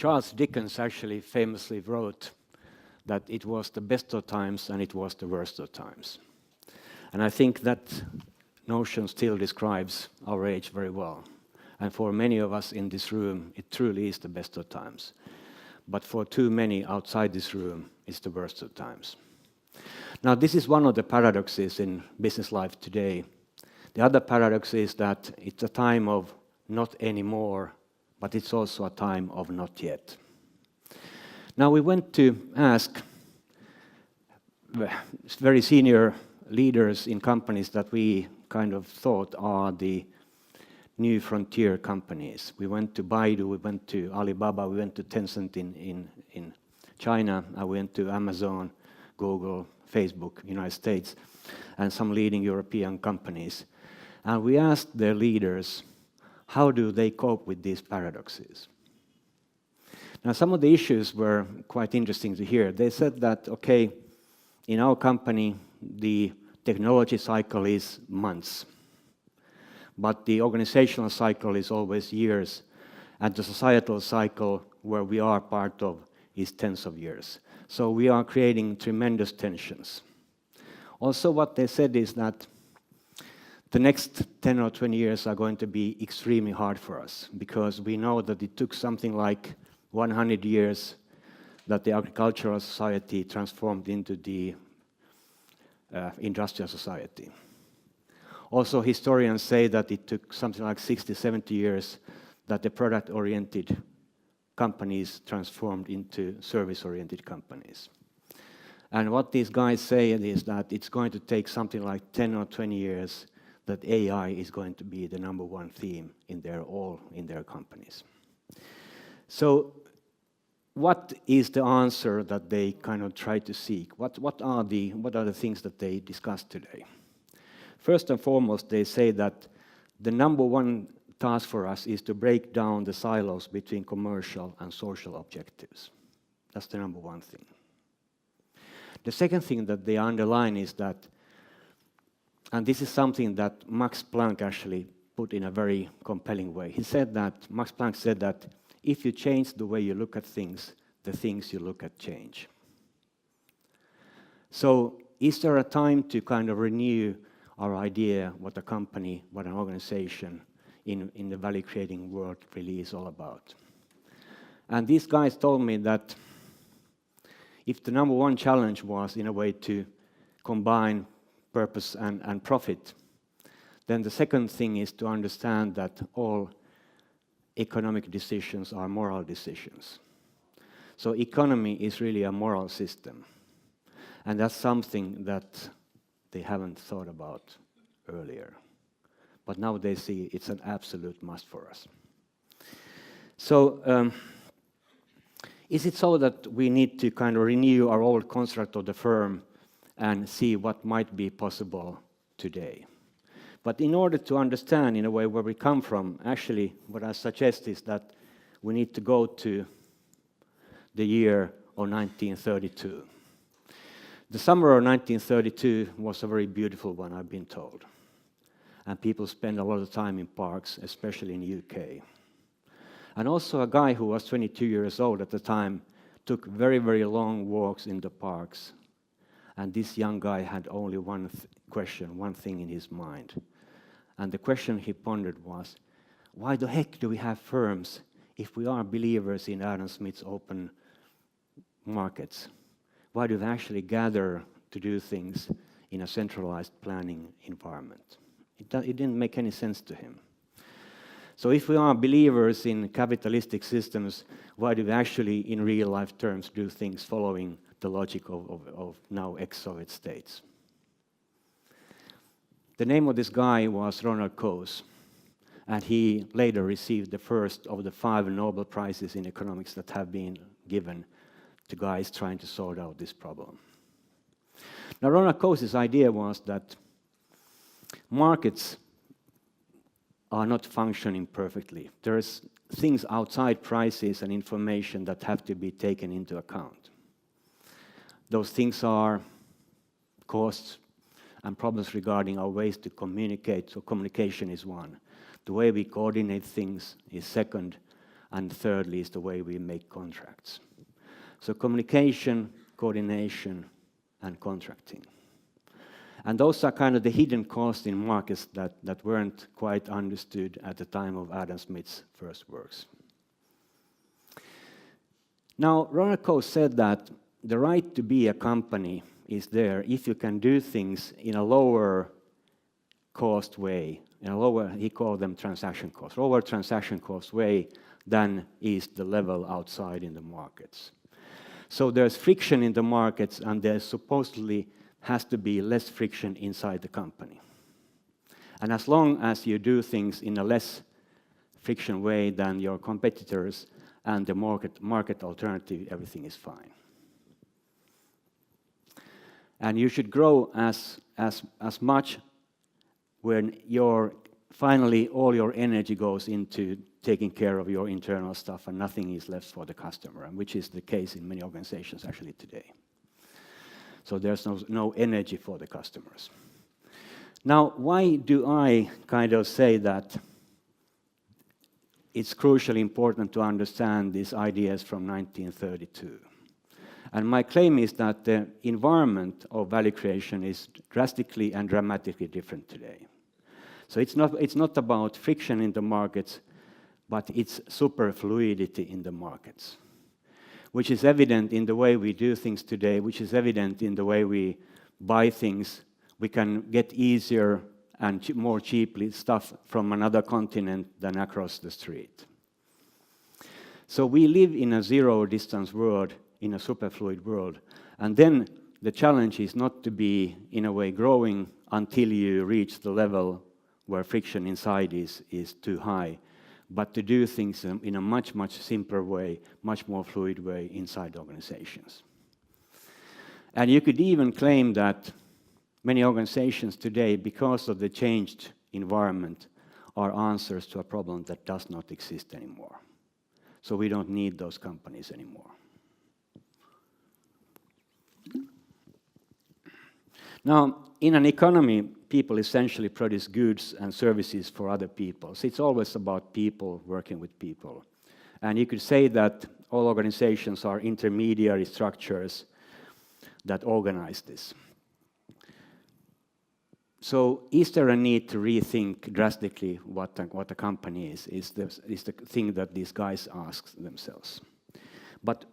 Charles Dickens actually famously wrote that it was the best of times and it was the worst of times. And I think that notion still describes our age very well. And for many of us in this room, it truly is the best of times. But for too many outside this room, it's the worst of times. Now, this is one of the paradoxes in business life today. The other paradox is that it's a time of not anymore, but it's also a time of not yet. Now, we went to ask very senior leaders in companies that we kind of thought are the new frontier companies. We went to Baidu, we went to Alibaba, we went to Tencent in China, and we went to Amazon, Google, Facebook, United States, and some leading European companies. And we asked their leaders, how do they cope with these paradoxes? Now, some of the issues were quite interesting to hear. They said that, okay, in our company, the technology cycle is months, but the organizational cycle is always years, and the societal cycle where we are part of is tens of years. So we are creating tremendous tensions. Also, what they said is that the next 10 or 20 years are going to be extremely hard for us, because we know that it took something like 100 years that the agricultural society transformed into the industrial society. Also, historians say that it took something like 60, 70 years that the product-oriented companies transformed into service-oriented companies. And what these guys say is that it's going to take something like 10 or 20 years that AI is going to be the number one theme in their companies. So what is the answer that they kind of try to seek? What are the things that they discussed today? First and foremost, they say that the number one task for us is to break down the silos between commercial and social objectives. That's the number one thing. The second thing that they underline is that, and this is something that Max Planck actually put in a very compelling way. Max Planck said that if you change the way you look at things, the things you look at change. So is there a time to kind of renew our idea what a company, what an organization in the value-creating world really is all about? And these guys told me that if the number one challenge was, in a way, to combine purpose and profit, then the second thing is to understand that all economic decisions are moral decisions. So economy is really a moral system. And that's something that they haven't thought about earlier. But now they see it's an absolute must for us. So is it so that we need to kind of renew our old construct of the firm and see what might be possible today? But in order to understand, in a way, where we come from, actually, what I suggest is that we need to go to the year of 1932. The summer of 1932 was a very beautiful one, I've been told. And people spend a lot of time in parks, especially in the UK. And also a guy who was 22 years old at the time took very, very long walks in the parks. And this young guy had only one question, one thing in his mind. And the question he pondered was, why the heck do we have firms if we are believers in Adam Smith's open markets? Why do we actually gather to do things in a centralized planning environment? It didn't make any sense to him. So if we are believers in capitalistic systems, why do we actually, in real life terms, do things following the logic of now ex-Soviet states? The name of this guy was Ronald Coase, and he later received the first of the 5 Nobel Prizes in economics that have been given to guys trying to sort out this problem. Now, Ronald Coase's idea was that markets are not functioning perfectly. There's things outside prices and information that have to be taken into account. Those things are costs and problems regarding our ways to communicate. So communication is one. The way we coordinate things is second. and thirdly is the way we make contracts. So communication, coordination, and contracting. And those are kind of the hidden costs in markets that weren't quite understood at the time of Adam Smith's first works. Now, Ronald Coase said that the right to be a company is there if you can do things in a lower cost way, in a lower, he called them transaction costs, lower transaction cost way than is the level outside in the markets. So there's friction in the markets, and there supposedly has to be less friction inside the company. And as long as you do things in a less friction way than your competitors and the market alternative, everything is fine. And you should grow as much when finally all your energy goes into taking care of your internal stuff and nothing is left for the customer, which is the case in many organizations actually today. So there's no energy for the customers. Now, why do I kind of say that it's crucially important to understand these ideas from 1932? And my claim is that the environment of value creation is drastically and dramatically different today. So it's not about friction in the markets, but it's superfluidity in the markets, which is evident in the way we do things today, which is evident in the way we buy things. We can get easier and more cheaply stuff from another continent than across the street. So we live in a zero-distance world, in a superfluid world, and then the challenge is not to be, in a way, growing until you reach the level where friction inside is too high, but to do things in a much, much simpler way, much more fluid way inside organizations. And you could even claim that many organizations today, because of the changed environment, are answers to a problem that does not exist anymore. So we don't need those companies anymore. Now, in an economy, people essentially produce goods and services for other people. So it's always about people working with people. And you could say that all organizations are intermediary structures that organize this. So is there a need to rethink drastically what a company is the thing that these guys ask themselves. But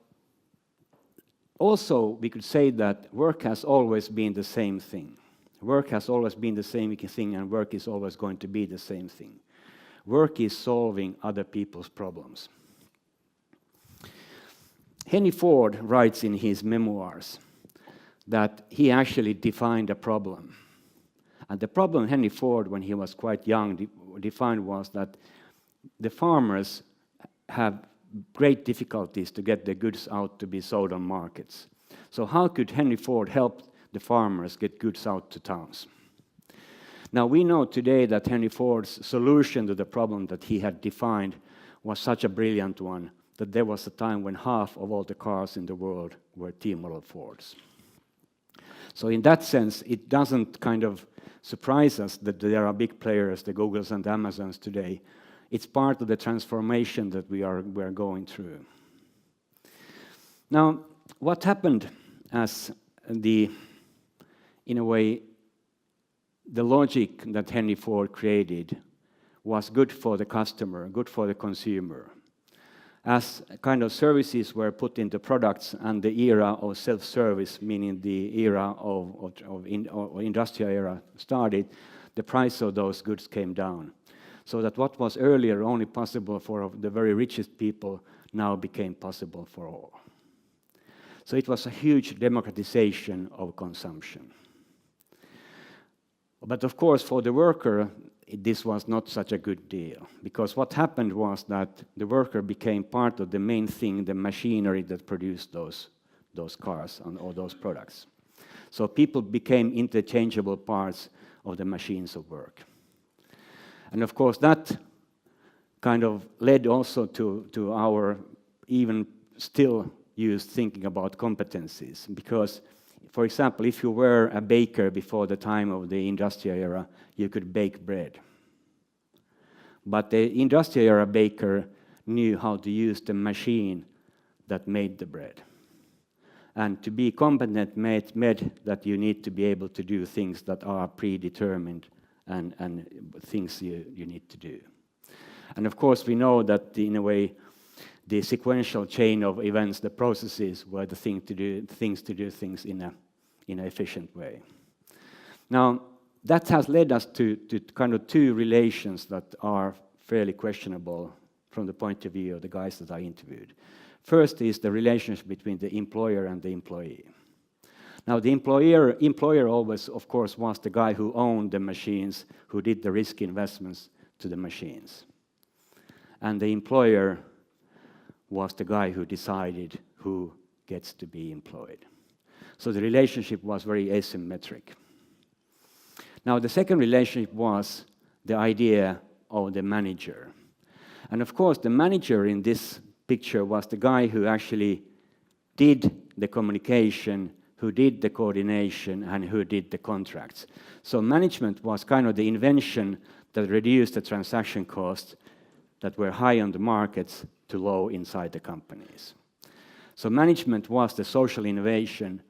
also, we could say that work has always been the same thing. Work has always been the same thing, and work is always going to be the same thing. Work is solving other people's problems. Henry Ford writes in his memoirs that he actually defined a problem. And the problem Henry Ford, when he was quite young, defined was that the farmers have great difficulties to get their goods out to be sold on markets. So how could Henry Ford help the farmers get goods out to towns? Now we know today that Henry Ford's solution to the problem that he had defined was such a brilliant one that there was a time when half of all the cars in the world were T-model Fords. So in that sense, it doesn't kind of surprise us that there are big players, the Googles and the Amazons today. It's part of the transformation that we're going through. Now, what happened as in a way, the logic that Henry Ford created was good for the customer, good for the consumer. As kind of services were put into products and the era of self-service, meaning the era of industrial era started, the price of those goods came down. So that what was earlier only possible for the very richest people now became possible for all. So it was a huge democratization of consumption. But of course, for the worker, this was not such a good deal, because what happened was that the worker became part of the main thing, the machinery that produced those cars or those products. So people became interchangeable parts of the machines of work. And of course, that kind of led also to our even still used thinking about competencies. Because, for example, if you were a baker before the time of the industrial era, you could bake bread. But the industrial era baker knew how to use the machine that made the bread. And to be competent meant that you need to be able to do things that are predetermined and things you need to do. And of course, we know that in a way, the sequential chain of events, the processes, were the things to do things in an efficient way. Now, that has led us to kind of two relations that are fairly questionable from the point of view of the guys that I interviewed. First is the relationship between the employer and the employee. Now, the employer always, of course, was the guy who owned the machines, who did the risk investments to the machines. And the employer was the guy who decided who gets to be employed. So the relationship was very asymmetric. Now, the second relationship was the idea of the manager. And of course, the manager in this picture was the guy who actually did the communication, who did the coordination, and who did the contracts. So management was kind of the invention that reduced the transaction costs that were high on the markets to low inside the companies. So management was the social innovation,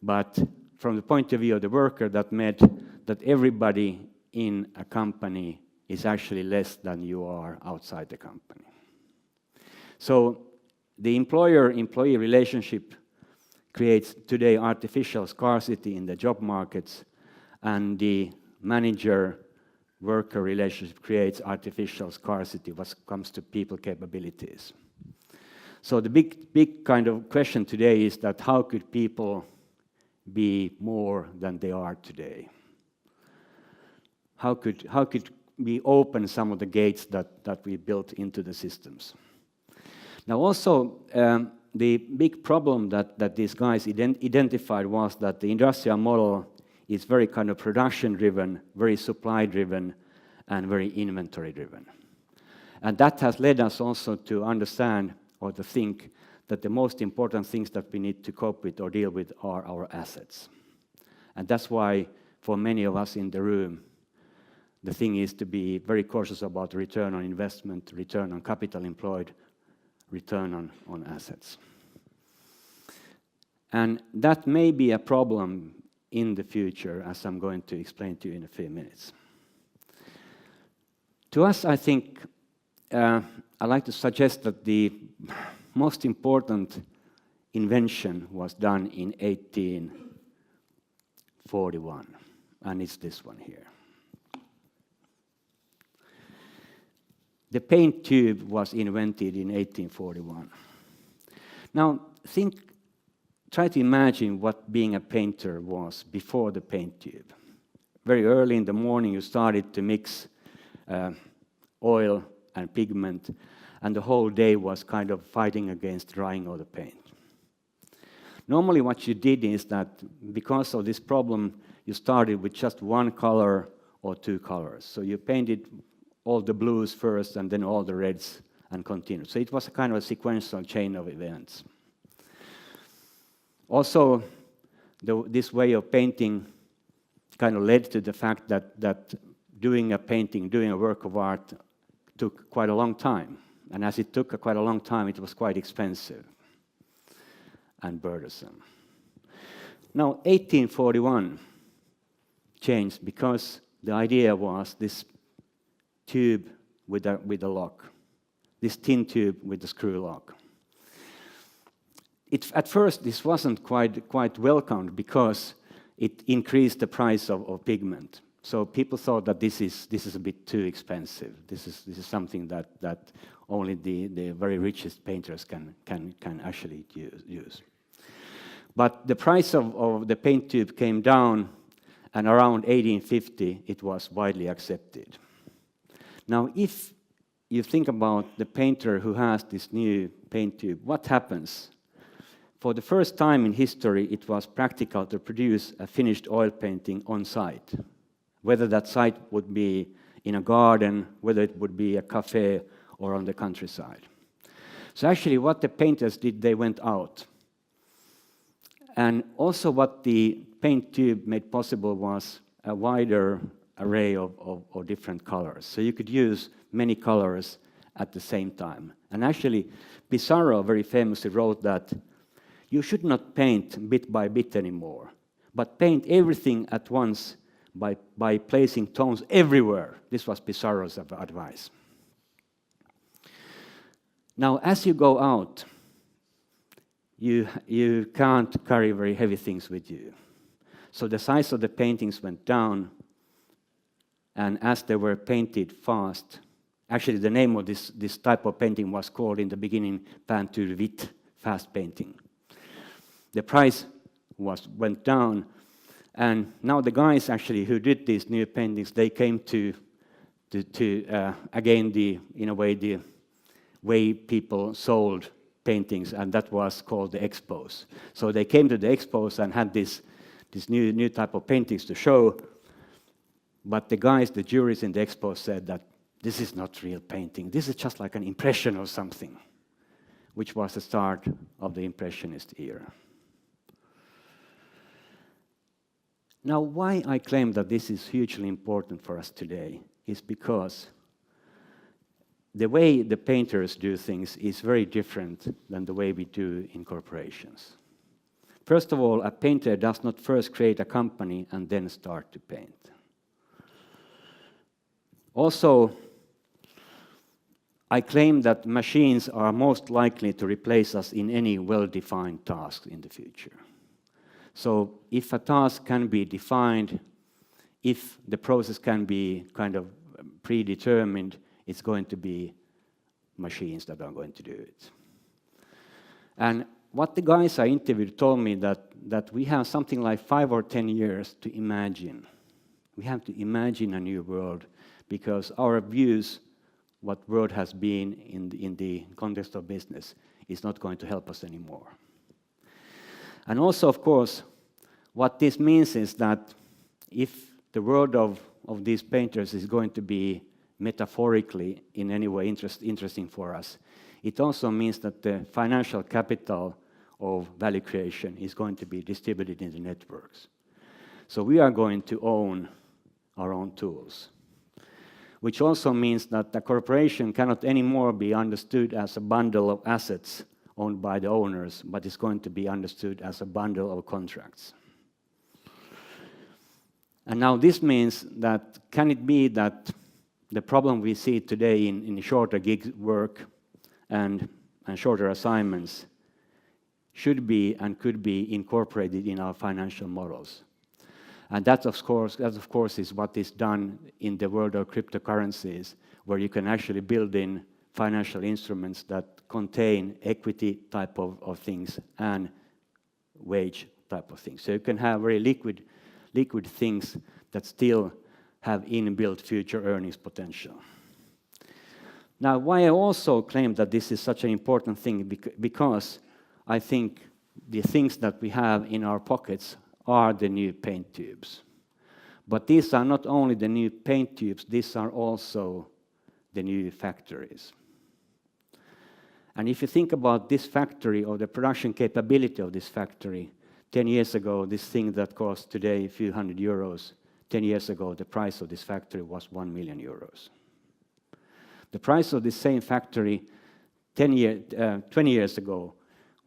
but from the point of view of the worker, that meant that everybody in a company is actually less than you are outside the company. So the employer-employee relationship creates today artificial scarcity in the job markets, and the manager-worker relationship creates artificial scarcity when it comes to people capabilities. So the big kind of question today is that how could people be more than they are today? How could we open some of the gates that we built into the systems? Now also, the big problem that these guys identified was that the industrial model is very kind of production-driven, very supply-driven, and very inventory-driven. And that has led us also to understand or to think that the most important things that we need to cope with or deal with are our assets. And that's why, for many of us in the room, the thing is to be very cautious about return on investment, return on capital employed, return on assets. And that may be a problem in the future, as I'm going to explain to you in a few minutes. To us, I think, I'd like to suggest that the most important invention was done in 1841, and it's this one here. The paint tube was invented in 1841. Now, try to imagine what being a painter was before the paint tube. Very early in the morning, you started to mix oil and pigment, and the whole day was kind of fighting against drying of the paint. Normally, what you did is that because of this problem, you started with just one color or two colors. So you painted all the blues first and then all the reds and continued. So it was a kind of a sequential chain of events. Also, this way of painting kind of led to the fact that doing a painting, doing a work of art, took quite a long time. And as it took quite a long time, it was quite expensive and burdensome. Now, 1841 changed because the idea was this tube with a lock, this tin tube with a screw lock. At first, this wasn't quite welcomed because it increased the price of pigment. So people thought that this is a bit too expensive. This is something that only the very richest painters can actually use. But the price of the paint tube came down, and around 1850 it was widely accepted. Now, if you think about the painter who has this new paint tube, what happens? For the first time in history, it was practical to produce a finished oil painting on site, whether that site would be in a garden, whether it would be a cafe or on the countryside. So actually what the painters did, they went out. And also what the paint tube made possible was a wider array of different colors. So you could use many colors at the same time. And actually, Pissarro very famously wrote that you should not paint bit by bit anymore, but paint everything at once by placing tones everywhere. This was Pissarro's advice. Now, as you go out, you can't carry very heavy things with you. So the size of the paintings went down, and as they were painted fast, actually the name of this type of painting was called in the beginning peinture vite, fast painting. The price went down, and now the guys actually who did these new paintings, they came to again in a way the way people sold paintings, and that was called the expos. So they came to the expos and had this new type of paintings to show, but the guys, the jurors in the expos said that this is not real painting, this is just like an impression of something, which was the start of the Impressionist era. Now, why I claim that this is hugely important for us today is because the way the painters do things is very different than the way we do in corporations. First of all, a painter does not first create a company and then start to paint. Also, I claim that machines are most likely to replace us in any well-defined task in the future. So if a task can be defined, if the process can be kind of predetermined, it's going to be machines that are going to do it. And what the guys I interviewed told me that we have something like 5 or 10 years to imagine. We have to imagine a new world because our views, what world has been in the context of business, is not going to help us anymore. And also, of course, what this means is that if the world of these painters is going to be metaphorically in any way interesting for us, it also means that the financial capital of value creation is going to be distributed in the networks. So we are going to own our own tools, which also means that the corporation cannot anymore be understood as a bundle of assets owned by the owners, but it's going to be understood as a bundle of contracts. And now this means that can it be that the problem we see today in shorter gig work and shorter assignments should be and could be incorporated in our financial models? And that, of course, is what is done in the world of cryptocurrencies, where you can actually build in financial instruments that contain equity type of things and wage type of things. So you can have very liquid things that still have inbuilt future earnings potential. Now, why I also claim that this is such an important thing, because I think the things that we have in our pockets are the new paint tubes. But these are not only the new paint tubes, these are also the new factories. And if you think about this factory or the production capability of this factory, 10 years ago, this thing that costs today a few hundred euros, 10 years ago, the price of this factory was 1 million euros. The price of this same factory 20 years ago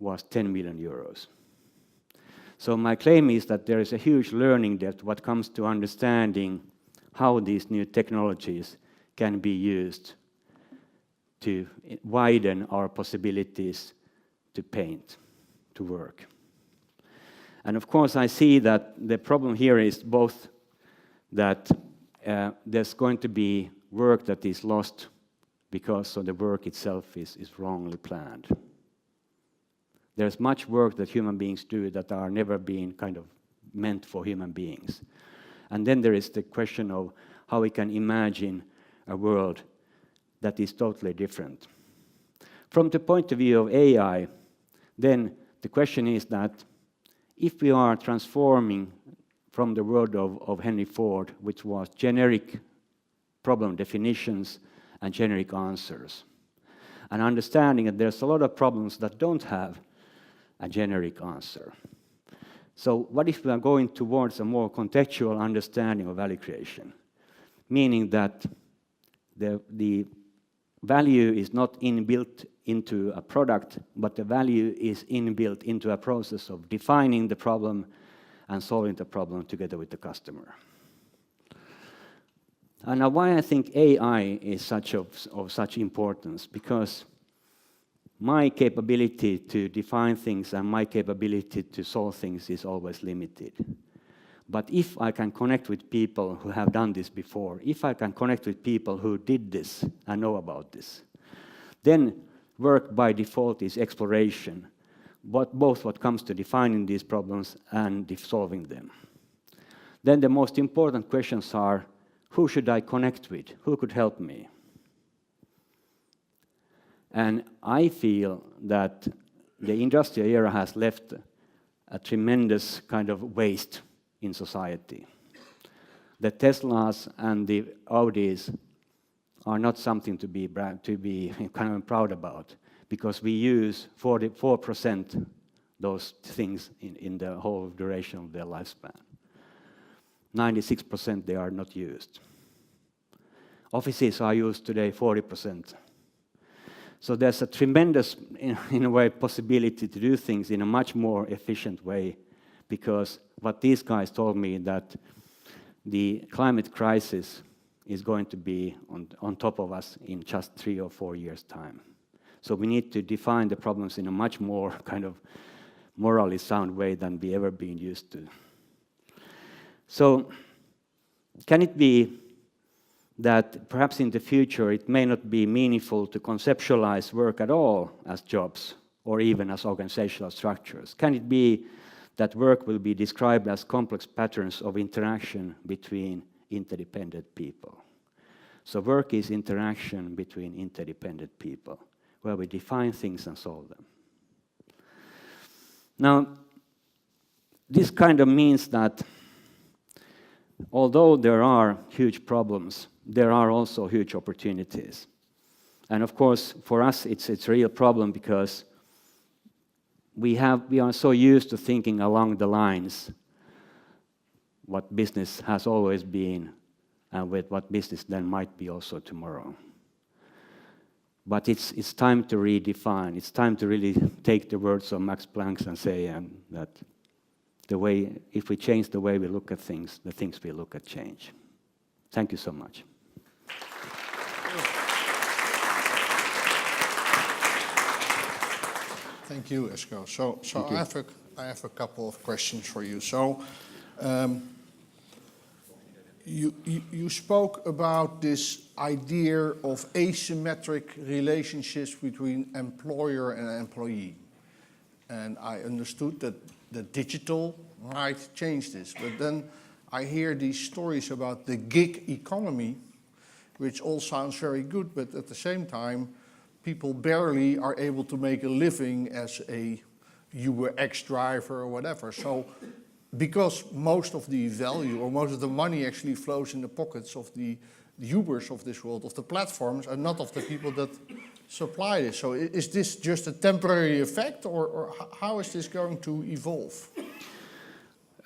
was 10 million euros. So my claim is that there is a huge learning depth when it comes to understanding how these new technologies can be used to widen our possibilities to paint, to work. And of course, I see that the problem here is both that there's going to be work that is lost because of the work itself is wrongly planned. There's much work that human beings do that are never being kind of meant for human beings. And then there is the question of how we can imagine a world that is totally different. From the point of view of AI, then the question is that if we are transforming from the world of Henry Ford, which was generic problem definitions and generic answers, and understanding that there's a lot of problems that don't have a generic answer. So what if we are going towards a more contextual understanding of value creation? Meaning that the value is not inbuilt into a product, but the value is inbuilt into a process of defining the problem and solving the problem together with the customer. And now why I think AI is of such importance, because my capability to define things and my capability to solve things is always limited. But if I can connect with people who have done this before, if I can connect with people who did this and know about this, then work by default is exploration, both what comes to defining these problems and solving them. Then the most important questions are, who should I connect with? Who could help me? And I feel that the industrial era has left a tremendous kind of waste in society. The Teslas and the Audis are not something to be kind of proud about, because we use 44% those things in the whole duration of their lifespan. 96% they are not used. Offices are used today 40%. So there's a tremendous, in a way, possibility to do things in a much more efficient way, because what these guys told me that the climate crisis is going to be on top of us in just 3 or 4 years' time. So we need to define the problems in a much more kind of morally sound way than we ever been used to. So can it be that perhaps in the future it may not be meaningful to conceptualize work at all as jobs or even as organizational structures? Can it be that work will be described as complex patterns of interaction between interdependent people? So work is interaction between interdependent people, where we define things and solve them. Now, this kind of means that although there are huge problems, there are also huge opportunities. And of course, for us, it's a real problem because we are so used to thinking along the lines what business has always been and with what business then might be also tomorrow. But it's time to redefine. It's time to really take the words of Max Planck and say that if we change the way we look at things, the things we look at change. Thank you so much. Thank you, Esko. So I have a couple of questions for you. So you spoke about this idea of asymmetric relationships between employer and employee. And I understood that the digital might change this. But then I hear these stories about the gig economy, which all sounds very good, but at the same time, people barely are able to make a living as a UX driver or whatever. So because most of the value or most of the money actually flows in the pockets of the Ubers of this world, of the platforms, and not of the people that supply this. So is this just a temporary effect, or how is this going to evolve?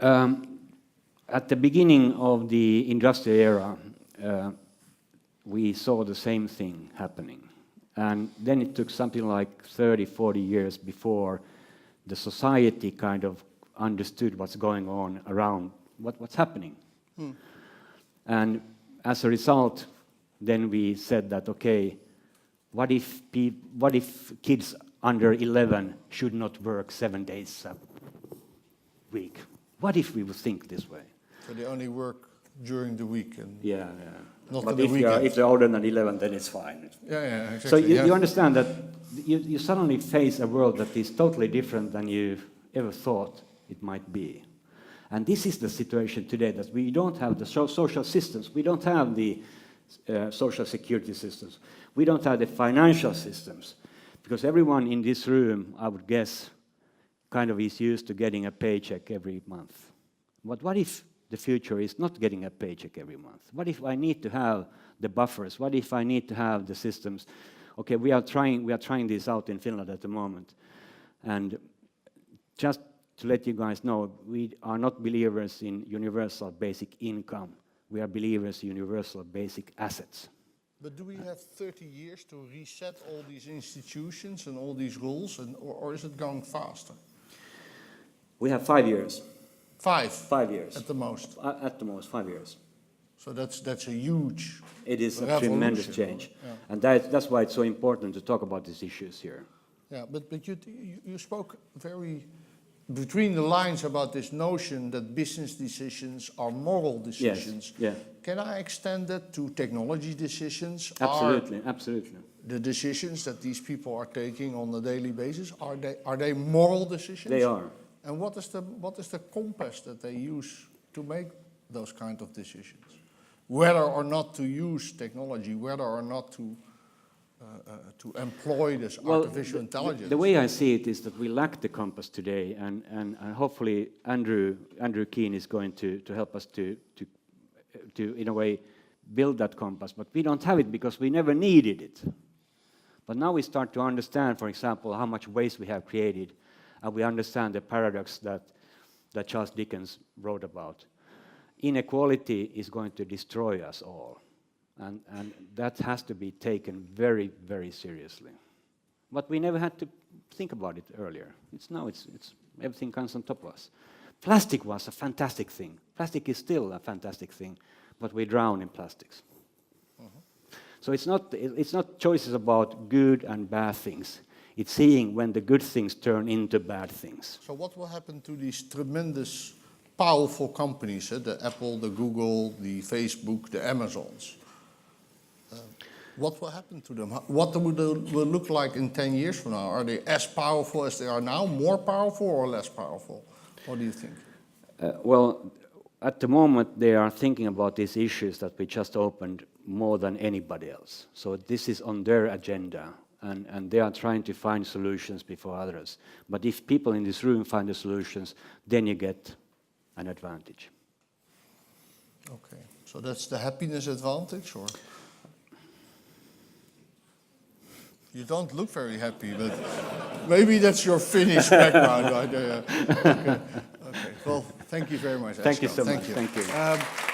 At the beginning of the industrial era, we saw the same thing happening. And then it took something like 30, 40 years before the society kind of understood what's going on around, what's happening. And as a result, then we said that, okay, what if kids under 11 should not work 7 days a week? What if we would think this way? So they only work during the week and not but on the weekend. If they're older than 11, then it's fine. Yeah, exactly. So you understand that you suddenly face a world that is totally different than you ever thought it might be. And this is the situation today, that we don't have the social systems, we don't have the social security systems, we don't have the financial systems, because everyone in this room, I would guess, kind of is used to getting a paycheck every month. But what if the future is not getting a paycheck every month? What if I need to have the buffers? What if I need to have the systems? Okay, we are trying this out in Finland at the moment. And just to let you guys know, we are not believers in universal basic income. We are believers in universal basic assets. But do we have 30 years to reset all these institutions and all these rules, or is it going faster? We have 5 years. 5? 5 years. At the most? At the most, 5 years. So that's a huge It is a revolution. tremendous change. Yeah. And that's why it's so important to talk about these issues here. Yeah, but you spoke very between the lines about this notion that business decisions are moral decisions. Yes, yeah. Can I extend that to technology decisions? Absolutely, absolutely. The decisions that these people are taking on a daily basis, are they moral decisions? They are. And what is the compass that they use to make those kind of decisions? Whether or not to use technology, whether or not to employ this artificial intelligence. The way I see it is that we lack the compass today, and hopefully Andrew Keen is going to help us to in a way build that compass. But we don't have it because we never needed it. But now we start to understand, for example, how much waste we have created, and we understand the paradox that Charles Dickens wrote about. Inequality is going to destroy us all. And that has to be taken very, very seriously. But we never had to think about it earlier. Now everything comes on top of us. Plastic was a fantastic thing. Plastic is still a fantastic thing, but we drown in plastics. So it's not choices about good and bad things. It's seeing when the good things turn into bad things. So what will happen to these tremendous, powerful companies, the Apple, the Google, the Facebook, the Amazons? What will happen to them? What will they look like in 10 years from now? Are they as powerful as they are now, more powerful or less powerful? What do you think? Well, at the moment they are thinking about these issues that we just opened more than anybody else. So this is on their agenda, and they are trying to find solutions before others. But if people in this room find the solutions, then you get an advantage. Okay, so that's the happiness advantage, or? You don't look very happy, but maybe that's your Finnish background. Okay. Well, thank you very much, Esko. Thank you so much. Thank you.